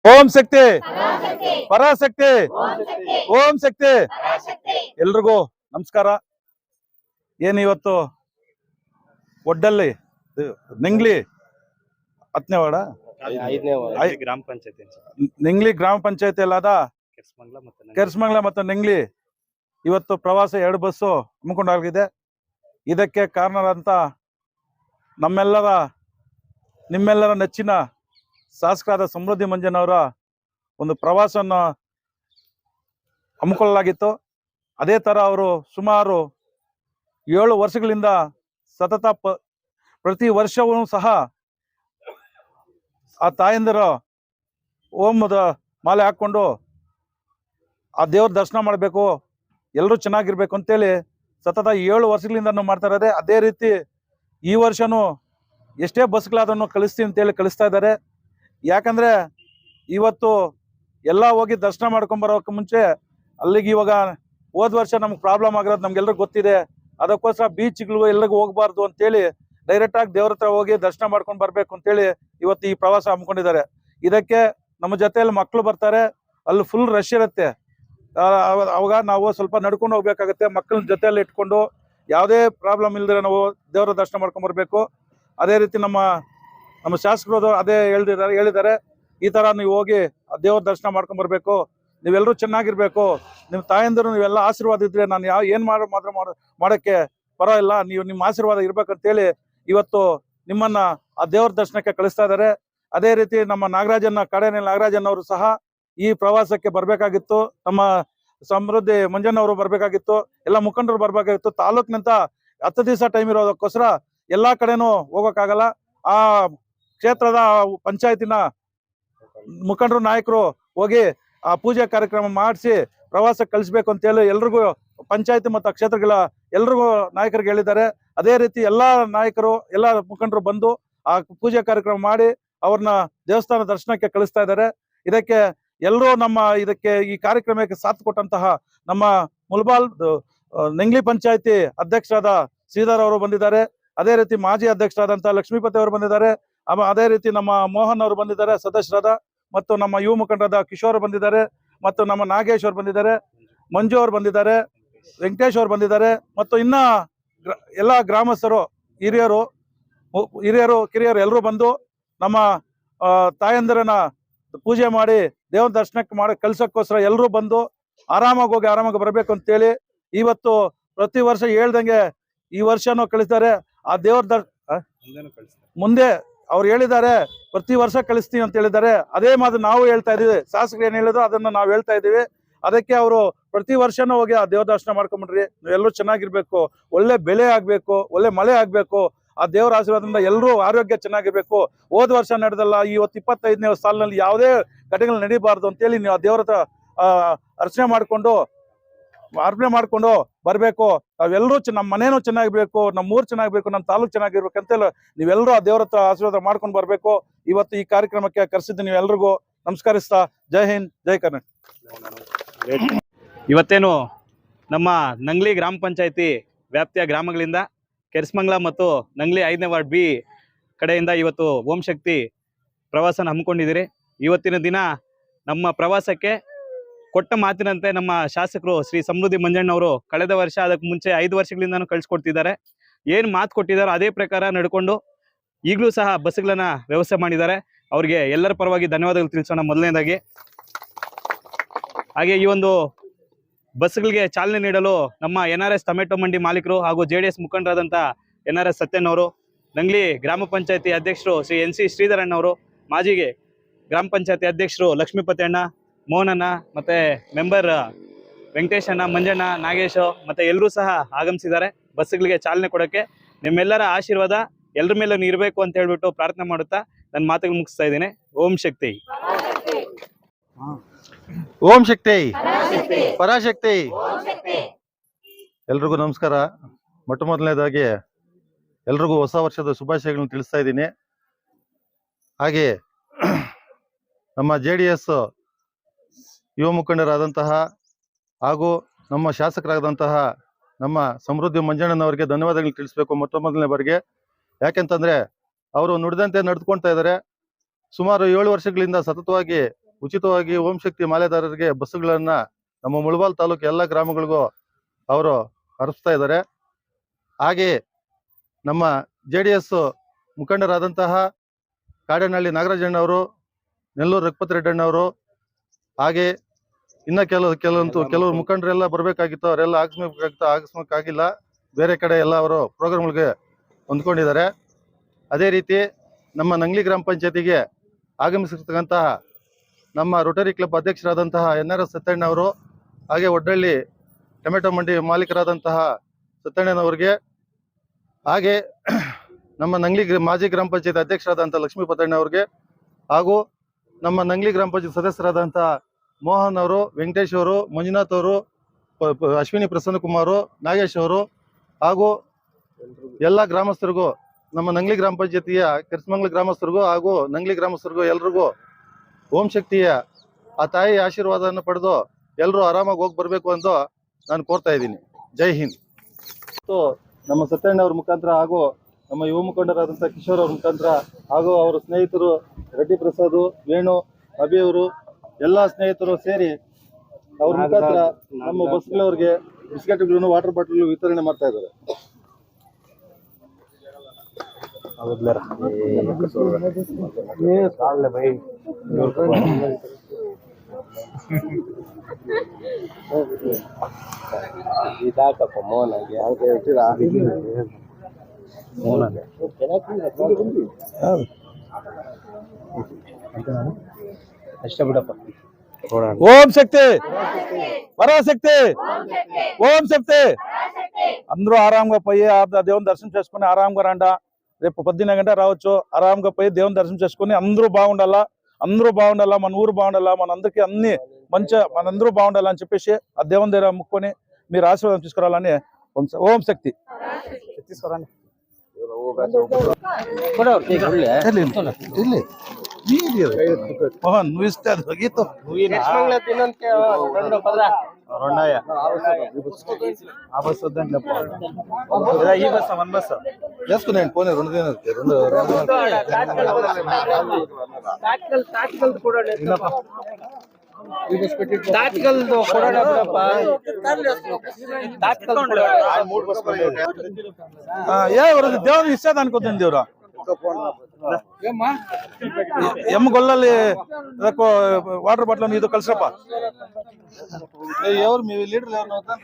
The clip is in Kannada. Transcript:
ಓಂ ಶಕ್ತಿ ಪರಾಶಕ್ತಿ ಓಂ ಶಕ್ತಿ ಎಲ್ರಿಗೂ ನಮಸ್ಕಾರ. ಇವತ್ತು ಒಡ್ಡಲ್ಲಿ ನಿಂಗ್ಲಿ 10ನೇ ವಾರ್ಡ ಗ್ರಾಮ ಪಂಚಾಯತಿ ನಿಂಗ್ಲಿ ಗ್ರಾಮ ಪಂಚಾಯತಿ ಅಲ್ಲಾದ ಕೆರ್ಸ್ಮಂಗ್ಲ ಮತ್ತು ನಿಂಗ್ಲಿ ಇವತ್ತು ಪ್ರವಾಸ 2 ಬಸ್ಸು ಹಮ್ಮಿಕೊಂಡಾಗಿದೆ. ಇದಕ್ಕೆ ಕಾರಣರಂತ ನಿಮ್ಮೆಲ್ಲರ ನೆಚ್ಚಿನ ಶಾಸಕರಾದ ಸಮೃದ್ಧಿ ಮಂಜಣ್ಣವರ ಒಂದು ಪ್ರವಾಸವನ್ನು ಹಮ್ಮಿಕೊಳ್ಳಲಾಗಿತ್ತು. ಅದೇ ಥರ ಅವರು ಸುಮಾರು 7 ವರ್ಷಗಳಿಂದ ಸತತ ಪ್ರತಿ ವರ್ಷವೂ ಸಹ ಆ ತಾಯಂದಿರ ಓಮದ ಮಾಲೆ ಹಾಕ್ಕೊಂಡು ಆ ದೇವ್ರ ದರ್ಶನ ಮಾಡಬೇಕು, ಎಲ್ಲರೂ ಚೆನ್ನಾಗಿರ್ಬೇಕು ಅಂತೇಳಿ ಸತತ 7 ವರ್ಷಗಳಿಂದ ಮಾಡ್ತಾ ಇದ್ದಾರೆ. ಅದೇ ರೀತಿ ಈ ವರ್ಷನೂ ಎಷ್ಟೇ ಬಸ್ಗಳಾದನ್ನು ಕಳಿಸ್ತೀವಿ ಅಂತೇಳಿ ಕಳಿಸ್ತಾ ಇದ್ದಾರೆ. ಯಾಕಂದರೆ ಇವತ್ತು ಎಲ್ಲ ಹೋಗಿ ದರ್ಶನ ಮಾಡ್ಕೊಂಬರೋಕ್ಕೆ ಮುಂಚೆ ಅಲ್ಲಿಗೆ ಇವಾಗ ಹೋದ ವರ್ಷ ನಮ್ಗೆ ಪ್ರಾಬ್ಲಮ್ ಆಗಿರೋದು ನಮ್ಗೆಲ್ರಿಗೂ ಗೊತ್ತಿದೆ. ಅದಕ್ಕೋಸ್ಕರ ಬೀಚ್ಗಳಿಗೂ ಎಲ್ಲಿಗೂ ಹೋಗ್ಬಾರ್ದು ಅಂತೇಳಿ ಡೈರೆಕ್ಟಾಗಿ ದೇವ್ರ ಹತ್ರ ಹೋಗಿ ದರ್ಶನ ಮಾಡ್ಕೊಂಡು ಬರಬೇಕು ಅಂತೇಳಿ ಇವತ್ತು ಈ ಪ್ರವಾಸ ಹಮ್ಮಿಕೊಂಡಿದ್ದಾರೆ. ಇದಕ್ಕೆ ನಮ್ಮ ಜೊತೆಯಲ್ಲಿ ಮಕ್ಕಳು ಬರ್ತಾರೆ, ಅಲ್ಲಿ ಫುಲ್ ರಶ್ ಇರುತ್ತೆ. ಅವಾಗ ನಾವು ಸ್ವಲ್ಪ ನಡ್ಕೊಂಡು ಹೋಗ್ಬೇಕಾಗತ್ತೆ. ಮಕ್ಕಳನ್ನ ಜೊತೆಯಲ್ಲಿ ಇಟ್ಕೊಂಡು ಯಾವುದೇ ಪ್ರಾಬ್ಲಮ್ ಇಲ್ಲದ್ರೆ ನಾವು ದೇವರ ದರ್ಶನ ಮಾಡ್ಕೊಂಬರ್ಬೇಕು. ಅದೇ ರೀತಿ ನಮ್ಮ ಶಾಸಕರು ಅದೇ ಹೇಳಿದ್ದಾರೆ, ಈ ಥರ ನೀವು ಹೋಗಿ ದೇವ್ರ ದರ್ಶನ ಮಾಡ್ಕೊಂಬರ್ಬೇಕು, ನೀವೆಲ್ಲರೂ ಚೆನ್ನಾಗಿರ್ಬೇಕು, ನಿಮ್ಮ ತಾಯಂದಿರು ನೀವೆಲ್ಲ ಆಶೀರ್ವಾದ ಇದ್ರೆ ನಾನು ಏನು ಮಾಡೋಕ್ಕೆ ಪರವಾಗಿಲ್ಲ, ನೀವು ನಿಮ್ಮ ಆಶೀರ್ವಾದ ಇರ್ಬೇಕಂತೇಳಿ ಇವತ್ತು ನಿಮ್ಮನ್ನ ಆ ದೇವ್ರ ದರ್ಶನಕ್ಕೆ ಕಳಿಸ್ತಾ ಇದ್ದಾರೆ. ಅದೇ ರೀತಿ ನಮ್ಮ ನಾಗರಾಜನ್ನವರು ಸಹ ಈ ಪ್ರವಾಸಕ್ಕೆ ಬರಬೇಕಾಗಿತ್ತು. ನಮ್ಮ ಸಮೃದ್ಧಿ ಮಂಜಣ್ಣವರು ಬರಬೇಕಾಗಿತ್ತು, ಎಲ್ಲ ಮುಖಂಡರು ಬರಬೇಕಾಗಿತ್ತು. ತಾಲೂಕಿನಂತ 10 ದಿವಸ ಟೈಮ್ ಇರೋದಕ್ಕೋಸ್ಕರ ಎಲ್ಲ ಕಡೆನೂ ಹೋಗೋಕ್ಕಾಗಲ್ಲ. ಆ ಕ್ಷೇತ್ರದ ಪಂಚಾಯತಿನ ಮುಖಂಡರು ನಾಯಕರು ಹೋಗಿ ಆ ಪೂಜೆ ಕಾರ್ಯಕ್ರಮ ಮಾಡಿಸಿ ಪ್ರವಾಸಕ್ಕೆ ಕಳಿಸ್ಬೇಕು ಅಂತೇಳಿ ಎಲ್ರಿಗೂ ಪಂಚಾಯತಿ ಮತ್ತು ಕ್ಷೇತ್ರಗಳ ಎಲ್ರಿಗೂ ನಾಯಕರಿಗೆ ಹೇಳಿದ್ದಾರೆ. ಅದೇ ರೀತಿ ಎಲ್ಲ ನಾಯಕರು ಎಲ್ಲ ಮುಖಂಡರು ಬಂದು ಆ ಪೂಜೆ ಕಾರ್ಯಕ್ರಮ ಮಾಡಿ ಅವ್ರನ್ನ ದೇವಸ್ಥಾನ ದರ್ಶನಕ್ಕೆ ಕಳಿಸ್ತಾ ಇದ್ದಾರೆ. ಇದಕ್ಕೆ ಎಲ್ಲರೂ ಈ ಕಾರ್ಯಕ್ರಮಕ್ಕೆ ಸಾಥ್ ಕೊಟ್ಟಂತಹ ನಮ್ಮ ಮುಲ್ಬಾಲ್ ನಿಂಗ್ಲಿ ಪಂಚಾಯತಿ ಅಧ್ಯಕ್ಷರಾದ ಶ್ರೀಧರ್ ಅವರು ಬಂದಿದ್ದಾರೆ. ಅದೇ ರೀತಿ ಮಾಜಿ ಅಧ್ಯಕ್ಷರಾದಂಥ ಲಕ್ಷ್ಮೀಪತಿ ಅವರು ಬಂದಿದ್ದಾರೆ. ಅದೇ ರೀತಿ ನಮ್ಮ ಮೋಹನ್ ಅವರು ಬಂದಿದ್ದಾರೆ ಸದಸ್ಯರಾದ, ಮತ್ತು ನಮ್ಮ ಯುವ ಮುಖಂಡರಾದ ಕಿಶೋರ್ ಬಂದಿದ್ದಾರೆ, ಮತ್ತು ನಮ್ಮ ನಾಗೇಶ್ ಅವರು ಬಂದಿದ್ದಾರೆ, ಮಂಜು ಅವರು ಬಂದಿದ್ದಾರೆ, ವೆಂಕಟೇಶ್ ಅವರು ಬಂದಿದ್ದಾರೆ, ಮತ್ತು ಇನ್ನ ಎಲ್ಲ ಗ್ರಾಮಸ್ಥರು ಹಿರಿಯರು ಕಿರಿಯರು ಎಲ್ಲರೂ ಬಂದು ನಮ್ಮ ತಾಯಂದಿರನ್ನ ಪೂಜೆ ಮಾಡಿ ದೇವ್ರ ದರ್ಶನಕ್ಕೆ ಕಳ್ಸೋಕ್ಕೋಸ್ಕರ ಎಲ್ಲರೂ ಬಂದು ಆರಾಮಾಗಿ ಬರಬೇಕು ಅಂತೇಳಿ ಇವತ್ತು ಪ್ರತಿ ವರ್ಷ ಹೇಳ್ದಂಗೆ ಈ ವರ್ಷನೂ ಕಳಿಸ್ತಾರೆ. ಆ ದೇವ್ರ ಮುಂದೆ ಅವ್ರು ಹೇಳಿದ್ದಾರೆ, ಪ್ರತಿ ವರ್ಷ ಕಳಿಸ್ತೀವಿ ಅಂತ ಹೇಳಿದ್ದಾರೆ. ಅದೇ ಮಾತು ನಾವು ಹೇಳ್ತಾ ಇದೀವಿ. ಶಾಸಕರು ಏನ್ ಹೇಳಿದ್ರು ಅದನ್ನ ನಾವು ಹೇಳ್ತಾ ಇದೀವಿ. ಅದಕ್ಕೆ ಅವರು ಪ್ರತಿ ವರ್ಷನೂ ಹೋಗಿ ಆ ದೇವ್ರ ದರ್ಶನ ಮಾಡ್ಕೊಂಡ್ಬಿಡ್ರಿ, ನೀವೆಲ್ಲರೂ ಚೆನ್ನಾಗಿರ್ಬೇಕು, ಒಳ್ಳೆ ಬೆಳೆ ಆಗ್ಬೇಕು, ಒಳ್ಳೆ ಮಳೆ ಆಗ್ಬೇಕು, ಆ ದೇವರ ಆಶೀರ್ವಾದದಿಂದ ಎಲ್ಲರೂ ಆರೋಗ್ಯ ಚೆನ್ನಾಗಿರ್ಬೇಕು. ಹೋದ ವರ್ಷ ನಡೆದಲ್ಲ, ಇವತ್ತು 25ನೇ ಸಾಲಿನಲ್ಲಿ ಯಾವುದೇ ಘಟನೆಗಳು ನಡೀಬಾರ್ದು ಅಂತೇಳಿ ನೀವು ಆ ದೇವರ ಅರ್ಚನೆ ಮಾಡ್ಕೊಂಡು ಬರಬೇಕು. ನಾವೆಲ್ಲರೂ ನಮ್ಮ ಮನೇನೂ ಚೆನ್ನಾಗಿರ್ಬೇಕು, ನಮ್ಮ ಊರು ಚೆನ್ನಾಗಿರ್ಬೇಕು, ನಮ್ಮ ತಾಲೂಕು ಚೆನ್ನಾಗಿರ್ಬೇಕು ಅಂತೇಳಿ ನೀವೆಲ್ಲರೂ ಆ ದೇವರ ಆಶೀರ್ವಾದ ಮಾಡ್ಕೊಂಡು ಬರಬೇಕು. ಇವತ್ತು ಈ ಕಾರ್ಯಕ್ರಮಕ್ಕೆ ಕರೆಸಿದ್ದು ನೀವೆಲ್ರಿಗೂ ನಮಸ್ಕರಿಸ್ತಾ ಜೈ ಹಿಂದ್ ಜೈ ಕರ್ನಾಟಕ. ಇವತ್ತೇನು ನಮ್ಮ ನಂಗ್ಲಿ ಗ್ರಾಮ ಪಂಚಾಯತಿ ವ್ಯಾಪ್ತಿಯ ಗ್ರಾಮಗಳಿಂದ ಕೆರ್ಸ್ಮಂಗ್ಲ ಮತ್ತು ನಂಗ್ಲಿ 5ನೇ ವಾರ್ಡ್ ಬಿ ಕಡೆಯಿಂದ ಇವತ್ತು ಓಂ ಶಕ್ತಿ ಪ್ರವಾಸನ ಹಮ್ಮಿಕೊಂಡಿದ್ದೀರಿ. ಇವತ್ತಿನ ದಿನ ನಮ್ಮ ಪ್ರವಾಸಕ್ಕೆ ಕೊಟ್ಟ ಮಾತಿನಂತೆ ನಮ್ಮ ಶಾಸಕರು ಶ್ರೀ ಸಮೃದ್ಧಿ ಮಂಜಣ್ಣವರು ಕಳೆದ ವರ್ಷ, ಅದಕ್ಕೆ ಮುಂಚೆ 5 ವರ್ಷಗಳಿಂದನೂ ಕಳಿಸ್ಕೊಡ್ತಿದ್ದಾರೆ. ಏನು ಮಾತು ಕೊಟ್ಟಿದ್ದಾರೋ ಅದೇ ಪ್ರಕಾರ ನಡ್ಕೊಂಡು ಈಗಲೂ ಸಹ ಬಸ್ಗಳನ್ನ ವ್ಯವಸ್ಥೆ ಮಾಡಿದ್ದಾರೆ. ಅವ್ರಿಗೆ ಎಲ್ಲರ ಪರವಾಗಿ ಧನ್ಯವಾದಗಳು ತಿಳಿಸೋಣ ಮೊದಲನೇದಾಗಿ. ಹಾಗೆ ಈ ಒಂದು ಬಸ್ಗಳಿಗೆ ಚಾಲನೆ ನೀಡಲು ನಮ್ಮ NRS ಟೊಮೆಟೊ ಮಂಡಿ ಮಾಲೀಕರು ಹಾಗೂ JDS ಮುಖಂಡರಾದಂಥ NRS ಸತ್ಯನವರು, ನಂಗ್ಲಿ ಗ್ರಾಮ ಪಂಚಾಯತಿ ಅಧ್ಯಕ್ಷರು ಶ್ರೀ NC ಶ್ರೀಧರಣ್ಣವರು, ಮಾಜಿ ಗ್ರಾಮ ಪಂಚಾಯತಿ ಅಧ್ಯಕ್ಷರು ಲಕ್ಷ್ಮೀಪತಿ ಅಣ್ಣ, ಮೋಹನಣ್ಣ, ಮತ್ತೆ ಮೆಂಬರ್ ವೆಂಕಟೇಶ್ ಅಣ್ಣ, ಮಂಜಣ್ಣ, ನಾಗೇಶ್ ಮತ್ತೆ ಎಲ್ಲರೂ ಸಹ ಆಗಮಿಸಿದ್ದಾರೆ ಬಸ್ಗಳಿಗೆ ಚಾಲನೆ ಕೊಡೋಕ್ಕೆ. ನಿಮ್ಮೆಲ್ಲರ ಆಶೀರ್ವಾದ ಎಲ್ಲರ ಮೇಲೂ ಇರಬೇಕು ಅಂತ ಹೇಳ್ಬಿಟ್ಟು ಪ್ರಾರ್ಥನೆ ಮಾಡುತ್ತಾ ನನ್ನ ಮಾತುಗಳು ಮುಗಿಸ್ತಾ ಇದ್ದೇನೆ. ಓಂ ಶಕ್ತಿ. ಓಂ ಶಕ್ತಿ ಪರಾಶಕ್ತಿ. ಎಲ್ರಿಗೂ ನಮಸ್ಕಾರ. ಮೊಟ್ಟ ಮೊದಲನೇದಾಗಿ ಎಲ್ರಿಗೂ ಹೊಸ ವರ್ಷದ ಶುಭಾಶಯಗಳನ್ನು ತಿಳಿಸ್ತಾ ಇದ್ದೀನಿ. ಹಾಗೆ ನಮ್ಮ JDS ಯುವ ಮುಖಂಡರಾದಂತಹ ಹಾಗೂ ನಮ್ಮ ಶಾಸಕರಾದಂತಹ ನಮ್ಮ ಸಮೃದ್ಧಿ ಮಂಜಣ್ಣನವರಿಗೆ ಧನ್ಯವಾದಗಳು ತಿಳಿಸ್ಬೇಕು ಮೊಟ್ಟ ಮೊದಲನೇ ಬಾರಿಗೆ. ಯಾಕೆಂತಂದ್ರೆ ಅವರು ನುಡಿದಂತೆ ನಡೆದುಕೊಳ್ತಾ ಇದ್ದಾರೆ. ಸುಮಾರು 7 ವರ್ಷಗಳಿಂದ ಸತತವಾಗಿ ಉಚಿತವಾಗಿ ಓಂ ಶಕ್ತಿ ಮಾಲೆದಾರರಿಗೆ ಬಸ್ಸುಗಳನ್ನ ನಮ್ಮ ಮುಳಬಾಲ್ ತಾಲೂಕು ಎಲ್ಲ ಗ್ರಾಮಗಳಿಗೂ ಅವರು ಹರಿಸ್ತಾ ಇದ್ದಾರೆ. ಹಾಗೆಯೇ ನಮ್ಮ JDS ಮುಖಂಡರಾದಂತಹ ಕಾಡೇನಹಳ್ಳಿ ನಾಗರಾಜಣ್ಣವರು, ನೆಲ್ಲೂರು ರಘುಪತಿ ರೆಡ್ಡಣ್ಣವರು, ಹಾಗೆ ಇನ್ನ ಕೆಲವರು ಮುಖಂಡರೆಲ್ಲ ಬರಬೇಕಾಗಿತ್ತು, ಅವರೆಲ್ಲ ಆಗಸ್ಮಕ್ಕಾಗಿಲ್ಲ. ಬೇರೆ ಕಡೆ ಎಲ್ಲ ಅವರು ಪ್ರೋಗ್ರಾಮ್ಗಳಿಗೆ ಹೊಂದ್ಕೊಂಡಿದ್ದಾರೆ. ಅದೇ ರೀತಿ ನಮ್ಮ ನಂಗ್ಲಿ ಗ್ರಾಮ ಪಂಚಾಯತಿಗೆ ಆಗಮಿಸಿರ್ತಕ್ಕಂತಹ ನಮ್ಮ ರೋಟರಿ ಕ್ಲಬ್ ಅಧ್ಯಕ್ಷರಾದಂತಹ NRS ಸತ್ಯಣ್ಣ ಅವರು, ಹಾಗೆ ಒಡ್ಡಳ್ಳಿ ಟೊಮೆಟೊ ಮಂಡಿ ಮಾಲೀಕರಾದಂತಹ ಸತ್ಯಣ್ಣನವರಿಗೆ, ಹಾಗೆ ನಮ್ಮ ನಂಗ್ಲಿ ಮಾಜಿ ಗ್ರಾಮ ಪಂಚಾಯತ್ ಅಧ್ಯಕ್ಷರಾದಂತಹ ಲಕ್ಷ್ಮೀ ಪತಣ್ಣ ಅವರಿಗೆ, ಹಾಗೂ ನಮ್ಮ ನಂಗ್ಲಿ ಗ್ರಾಮ ಪಂಚಾಯತ್ ಸದಸ್ಯರಾದಂತಹ ಮೋಹನ್ ಅವರು, ವೆಂಕಟೇಶ್ ಅವರು, ಮಂಜುನಾಥ್ ಅವರು, ಅಶ್ವಿನಿ ಪ್ರಸನ್ನಕುಮಾರ್, ನಾಗೇಶ್ ಅವರು, ಹಾಗೂ ಎಲ್ಲ ಗ್ರಾಮಸ್ಥರಿಗೂ, ನಮ್ಮ ನಂಗ್ಲಿ ಗ್ರಾಮ ಪಂಚಾಯತಿಯ ಕೆರ್ಸಮಂಗ್ಲ ಗ್ರಾಮಸ್ಥರಿಗೂ ಹಾಗೂ ನಂಗ್ಲಿ ಗ್ರಾಮಸ್ಥರಿಗೂ ಎಲ್ರಿಗೂ ಓಂ ಶಕ್ತಿಯ ಆ ತಾಯಿ ಆಶೀರ್ವಾದವನ್ನು ಪಡೆದು ಎಲ್ಲರೂ ಆರಾಮಾಗಿ ಹೋಗಿ ಬರಬೇಕು ಅಂತ ನಾನು ಕೋರ್ತಾ ಇದ್ದೀನಿ. ಜೈ ಹಿಂದ್. ನಮ್ಮ ಸತ್ಯಣ್ಣ ಅವ್ರ ಮುಖಾಂತರ ಹಾಗೂ ನಮ್ಮ ಯುವ ಮುಖಂಡರಾದಂಥ ಕಿಶೋರ್ ಅವ್ರ ಮುಖಾಂತರ ಹಾಗೂ ಅವರ ಸ್ನೇಹಿತರು ರೆಡ್ಡಿ ಪ್ರಸಾದ್, ವೇಣು, ಅಭಿ ಅವರು ಎಲ್ಲ ಸ್ನೇಹಿತರು ಸೇರಿ ಅವ್ರ ಮುಖಾಂತರ ನಮ್ಮ ಬಸ್ಗಳವ್ರಿಗೆ ಬಿಸ್ಕೆಟ್ಗಳನ್ನು, ವಾಟರ್ ಬಾಟಲ್ ವಿತರಣೆ ಮಾಡ್ತಾ ಇದ್ದಾರೆ. ಅಷ್ಟೇ ಬಿಡಪ್ಪ. ಓಂ ಶಕ್ತಿ పరాశక్తి ఓం శక్తి అందరూ ఆరాంగా పోయి దేవుని దర్శనం చేసుకుని ఆరాంగా రండా. రేపు 11 గంట రావచ్చు. ఆరాంగా పోయి దేవుని దర్శనం చేసుకుని అందరూ బాగుండాలా, మన ఊరు బాగుండాలా, మనందరికీ అన్ని మంచి మనందరూ బాగుండాలని చెప్పేసి ఆ దేవుని దగ్గర ముక్కొని మీరు ఆశీర్వాదం తీసుకురావాలని ఓం శక్తి తీసుకురండి. మోహన్ నువ్వు ఇస్తే అది గీతం చేసుకున్నాను పోనీ 2 దేవుని ఇస్తే అనుకుంటుంది ದೇವ್ರ ఎమ్మగొల్లాలి వాటర్ బాటిల్ నీతో కలిసిరప్ప ఎవరు మీ లీడర్లు ఎవరు అవుతారు.